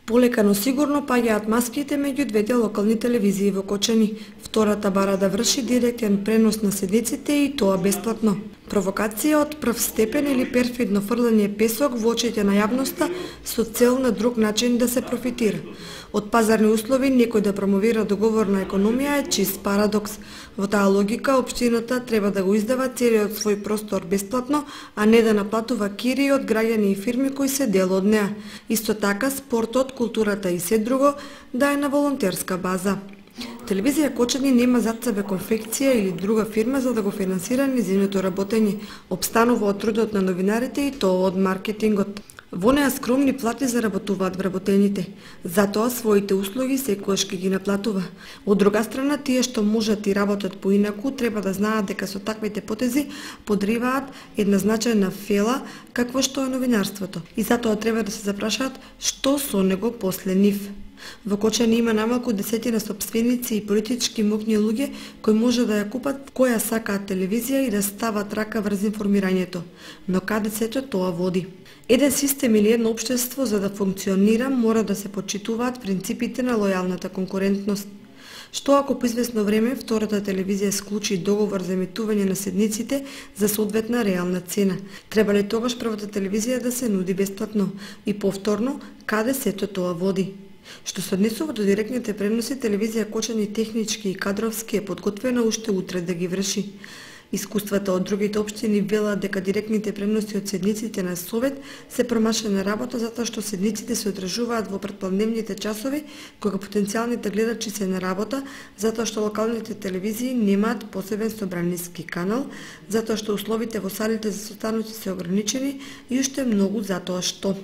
Полека, но сигурно паѓаат маските меѓу двете локални телевизии во Кочани. Втората бара да врши директен пренос на седниците и тоа бесплатно. Провокација од прв степен или перфидно фрлање песок во очите на јавноста со цел на друг начин да се профитира. Од пазарни услови некој да промовира договорна економија е чист парадокс. Во таа логика, општината треба да го издава целиот свој простор бесплатно, а не да наплатува кири од граѓани и фирми кои се дел од неа. Исто така, спортот, културата и се друго да е на волонтерска база. Телевизија Кочани нема зад себе конфекција или друга фирма за да го финансира низиното работење. Обстанува од трудот на новинарите и тоа од маркетингот. Во неа скромни плати заработуваат вработените, затоа своите услуги секогаш ќе ги наплатува. Од друга страна, тие што можат и работат поинаку, треба да знаат дека со таквите потези подриваат една значајна фела какво што е новинарството. И затоа треба да се запрашаат што со него после нив. Во Кочани има намалку десетина сопственици и политички мокни луѓе кои може да ја купат која сакаат телевизија и да стават рака врз информирањето. Но каде сето тоа води? Еден систем или едно општество за да функционира мора да се почитуваат принципите на лојалната конкурентност. Што ако по известно време втората телевизија склучи договор за емитување на седниците за соодветна реална цена? Треба ли тогаш првата телевизија да се нуди бесплатно? И повторно, каде сето тоа води? Што се однесува до директните преноси, телевизија Кочани технички и кадровски е подготвена уште утре да ги врши. Искуствата од другите општини велат дека директните преноси од седниците на Совет се промашена работа затоа што седниците се одржуваат во претпладневните часови кога потенцијалните гледачи се на работа, затоа што локалните телевизии немаат посебен собраниски канал, затоа што условите во салите за состаноци се ограничени и уште многу затоа што.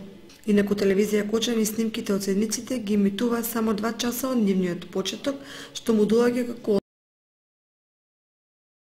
Инаку телевизија Кочани снимките од седниците ги емитува само 2 часа од нивниот почеток, што му доаѓа како